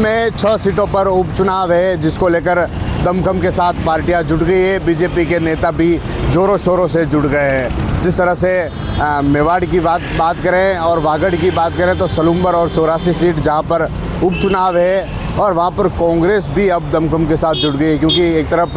में 6 सीटों पर उपचुनाव है, जिसको लेकर दमखम के साथ पार्टियां जुट गई है। बीजेपी के नेता भी जोरों शोरों से जुट गए हैं। जिस तरह से मेवाड़ की बात करें और वागड़ की बात करें तो सलूम्बर और 84 सीट जहां पर उपचुनाव है, और वहां पर कांग्रेस भी अब दमखम के साथ जुट गई है। क्योंकि एक तरफ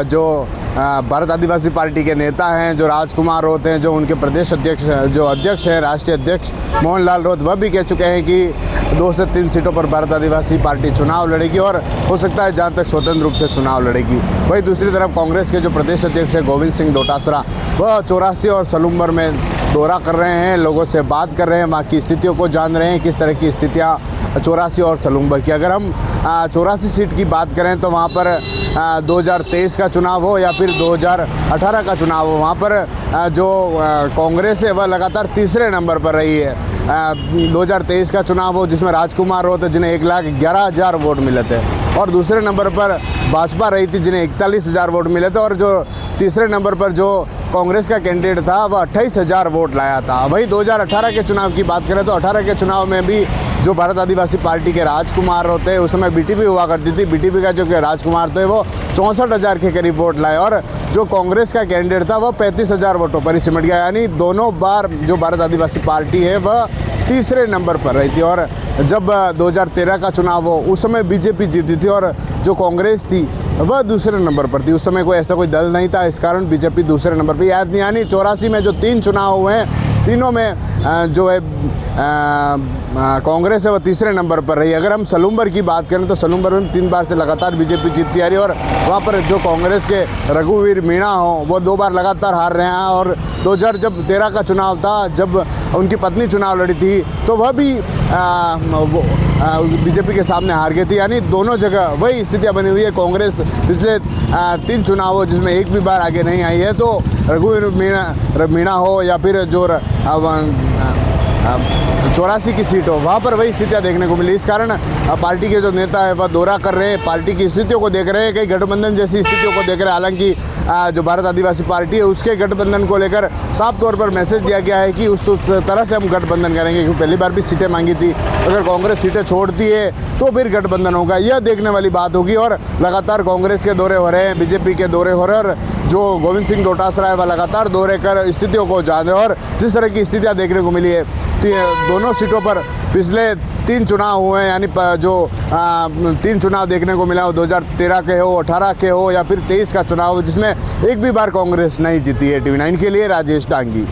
जो भारत आदिवासी पार्टी के नेता हैं, जो राजकुमार राउत हैं, जो उनके प्रदेश अध्यक्ष जो अध्यक्ष हैं, राष्ट्रीय अध्यक्ष मोहनलाल राउत, वह भी कह चुके हैं कि 2 से 3 सीटों पर भारत आदिवासी पार्टी चुनाव लड़ेगी और हो सकता है जहां तक स्वतंत्र रूप से चुनाव लड़ेगी। वहीं दूसरी तरफ कांग्रेस के जो प्रदेश अध्यक्ष हैं गोविंद सिंह डोटासरा, वह 84 और सलूम्बर में दौरा कर रहे हैं, लोगों से बात कर रहे हैं, वहाँ की स्थितियों को जान रहे हैं, किस तरह की स्थितियाँ 84 और सलूम्बर की। अगर हम 84 सीट की बात करें तो वहाँ पर 2023 का चुनाव हो या फिर 2018 का चुनाव हो, वहाँ पर जो कांग्रेस है वह लगातार तीसरे नंबर पर रही है। 2023 का चुनाव हो जिसमें राजकुमार राउत जिन्हें 1,11,000 वोट मिले थे, और दूसरे नंबर पर भाजपा रही थी जिन्हें 41,000 वोट मिले थे, और जो तीसरे नंबर पर जो कांग्रेस का कैंडिडेट था वह 28,000 वोट लाया था। वही 2018 के चुनाव की बात करें तो 18 के चुनाव में भी जो भारत आदिवासी पार्टी के राजकुमार होते हैं, उस समय बीटीपी हुआ करती थी, बीटीपी का जो राजकुमार थे वो 64,000 के करीब वोट लाए, और जो कांग्रेस का कैंडिडेट था वह 35,000 वोटों पर ही सिमट गया। यानी दोनों बार जो भारत आदिवासी पार्टी है वह तीसरे नंबर पर रही थी। और जब 2013 का चुनाव हो उस समय बीजेपी जीती थी और जो कांग्रेस थी वह दूसरे नंबर पर थी। उस समय कोई ऐसा कोई दल नहीं था, इस कारण बीजेपी दूसरे नंबर पर। यानी 84 में जो 3 चुनाव हुए हैं, तीनों में जो है कांग्रेस है वह तीसरे नंबर पर रही। अगर हम सलूम्बर की बात करें तो सलूम्बर में 3 बार से लगातार बीजेपी जीतती आ रही है, और वहाँ पर जो कांग्रेस के रघुवीर मीणा हो वो 2 बार लगातार हार रहे हैं। और 2013 का चुनाव था, जब उनकी पत्नी चुनाव लड़ी थी तो वह भी बीजेपी के सामने हार गई थी। यानी दोनों जगह वही स्थितियाँ बनी हुई है। कांग्रेस पिछले 3 चुनाव हो जिसमें एक भी बार आगे नहीं आई है, तो रघुवीर मीणा हो या फिर जो 84 की सीट हो, वहाँ पर वही स्थितियाँ देखने को मिली। इस कारण पार्टी के जो नेता है वह दौरा कर रहे हैं, पार्टी की स्थितियों को देख रहे हैं, कई गठबंधन जैसी स्थितियों को देख रहे हैं। हालांकि जो भारत आदिवासी पार्टी है उसके गठबंधन को लेकर साफ तौर पर मैसेज दिया गया है कि उस तरह से हम गठबंधन करेंगे, क्योंकि पहली बार भी सीटें मांगी थी। अगर कांग्रेस सीटें छोड़ती है तो फिर गठबंधन होगा, यह देखने वाली बात होगी। और लगातार कांग्रेस के दौरे हो रहे हैं, बीजेपी के दौरे हो रहे हैं, और जो गोविंद सिंह डोटासरा है वह लगातार दौरे कर स्थितियों को जान रहे हैं। और जिस तरह की स्थितियाँ देखने को मिली है, दोनों सीटों पर पिछले 3 चुनाव हुए हैं, यानी जो 3 चुनाव देखने को मिला हो, 2013 के हो, 18 के हो या फिर 23 का चुनाव हो, जिसमें एक भी बार कांग्रेस नहीं जीती है। TV9 के लिए राजेश डांगी।